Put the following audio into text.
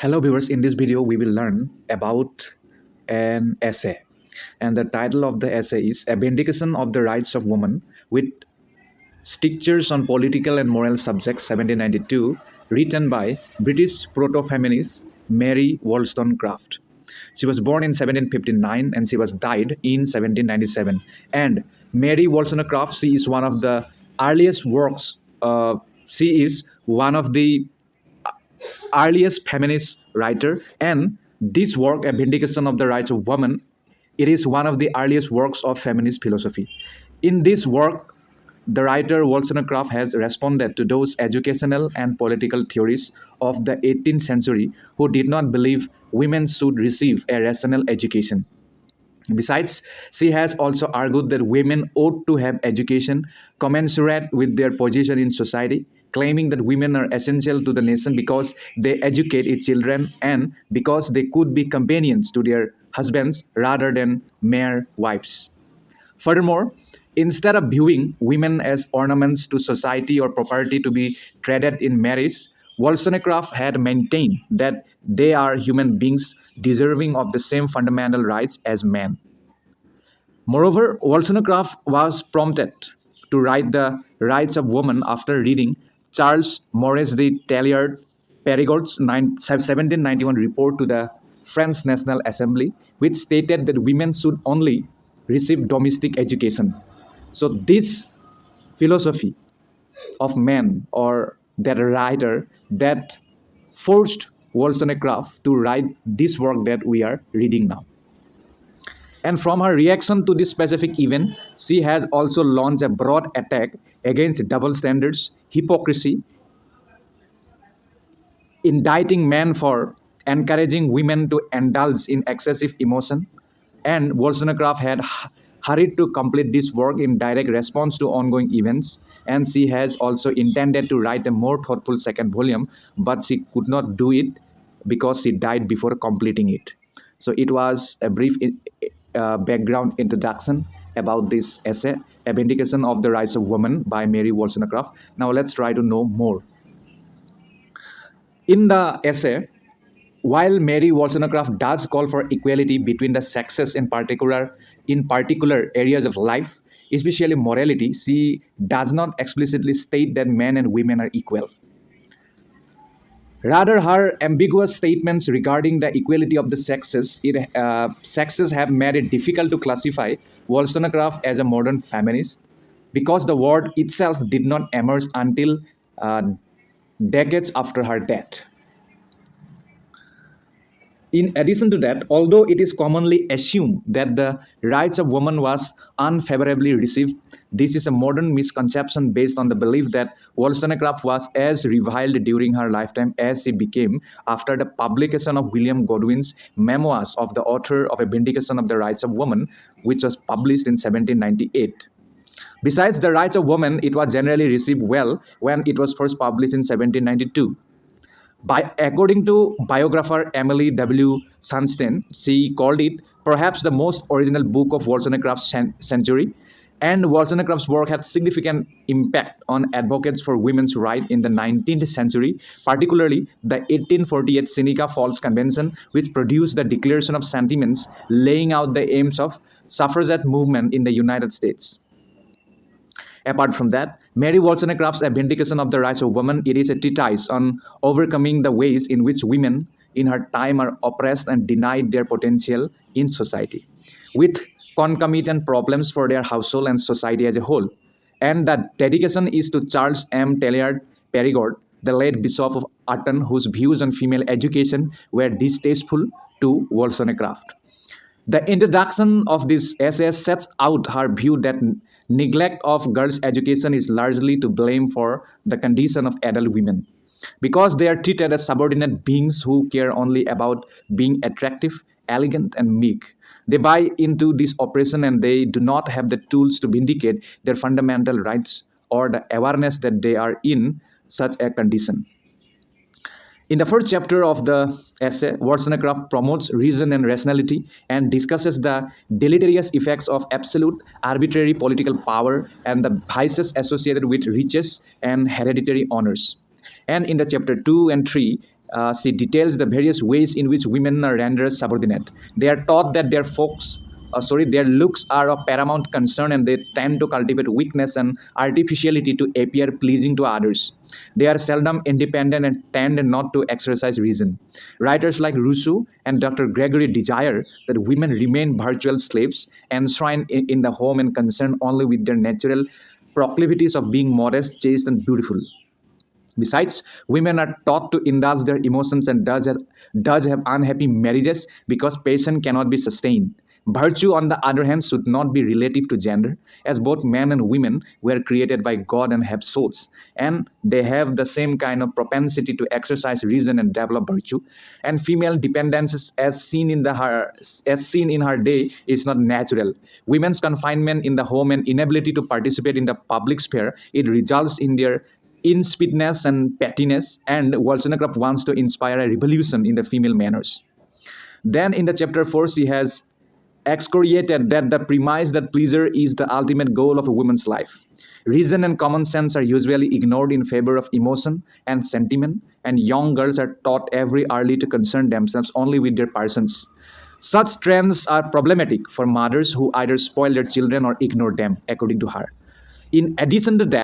Hello viewers, in this video we will learn about an essay, and the title of the essay is A Vindication of the Rights of Women with Strictures on Political and Moral Subjects 1792, written by British proto-feminist Mary Wollstonecraft. She was born in 1759 and she was died in 1797. And Mary Wollstonecraft, she is one of the earliest works. She is one of the earliest feminist writer, and this work, A Vindication of the Rights of Women, it is one of the earliest works of feminist philosophy. In this work, the writer Wollstonecraft has responded to those educational and political theories of the 18th century who did not believe women should receive a rational education. Besides, she has also argued that women ought to have education commensurate with their position in society, claiming that women are essential to the nation because they educate its children and because they could be companions to their husbands rather than mere wives. Furthermore, instead of viewing women as ornaments to society or property to be traded in marriage, Wollstonecraft had maintained that they are human beings deserving of the same fundamental rights as men. Moreover, Wollstonecraft was prompted to write The Rights of Women after reading Charles Maurice de Talleyrand Perigord's 1791 report to the French National Assembly, which stated that women should only receive domestic education. So, this philosophy of men or that writer that forced Wollstonecraft to write this work that we are reading now. And from her reaction to this specific event, she has also launched a broad attack against double standards, hypocrisy, indicting men for encouraging women to indulge in excessive emotion. And Wollstonecraft had hurried to complete this work in direct response to ongoing events. And she has also intended to write a more thoughtful second volume, but she could not do it because she died before completing it. So it was a brief background introduction about this essay, A Vindication of the Rights of Women by Mary Wollstonecraft. Now let's try to know more. In the essay, while Mary Wollstonecraft does call for equality between the sexes in particular areas of life, especially morality, she does not explicitly state that men and women are equal. Rather, her ambiguous statements regarding the equality of the sexes have made it difficult to classify Wollstonecraft as a modern feminist because the word itself did not emerge until decades after her death. In addition to that, although it is commonly assumed that the rights of women was unfavorably received, this is a modern misconception based on the belief that Wollstonecraft was as reviled during her lifetime as she became after the publication of William Godwin's memoirs of the author of A Vindication of the Rights of Women, which was published in 1798. Besides the rights of women, it was generally received well when it was first published in 1792. According to biographer Emily W. Sunstein, she called it perhaps the most original book of Wollstonecraft's century, and Wollstonecraft's work had significant impact on advocates for women's rights in the 19th century, particularly the 1848 Seneca Falls Convention, which produced the Declaration of Sentiments laying out the aims of suffragette movement in the United States. Apart from that, Mary Wollstonecraft's A Vindication of the Rights of Women, it is a treatise on overcoming the ways in which women in her time are oppressed and denied their potential in society, with concomitant problems for their household and society as a whole. And that dedication is to Charles M. Talleyrand Perigord, the late Bishop of Aton, whose views on female education were distasteful to Wollstonecraft. The introduction of this essay sets out her view that neglect of girls' education is largely to blame for the condition of adult women, because they are treated as subordinate beings who care only about being attractive, elegant, and meek. They buy into this oppression and they do not have the tools to vindicate their fundamental rights or the awareness that they are in such a condition. In the first chapter of the essay, Wollstonecraft promotes reason and rationality and discusses the deleterious effects of absolute arbitrary political power and the vices associated with riches and hereditary honors. And in the chapter 2 and 3, She details the various ways in which women are rendered subordinate. They are taught that their looks are of paramount concern, and they tend to cultivate weakness and artificiality to appear pleasing to others. They are seldom independent and tend not to exercise reason. Writers like Rousseau and Dr. Gregory desire that women remain virtual slaves, enshrined in the home and concerned only with their natural proclivities of being modest, chaste, and beautiful. Besides, women are taught to indulge their emotions and does have unhappy marriages because passion cannot be sustained. Virtue, on the other hand, should not be relative to gender, as both men and women were created by God and have souls, and they have the same kind of propensity to exercise reason and develop virtue. And female dependence, as seen in her day, is not natural. Women's confinement in the home and inability to participate in the public sphere, it results in their inspidness and pettiness, and Wollstonecraft wants to inspire a revolution in the female manners. Then in the chapter 4, she has excoriated that the premise that pleasure is the ultimate goal of a woman's life. Reason and common sense are usually ignored in favor of emotion and sentiment, and young girls are taught every early to concern themselves only with their persons. Such trends are problematic for mothers who either spoil their children or ignore them, according to her. In addition to that,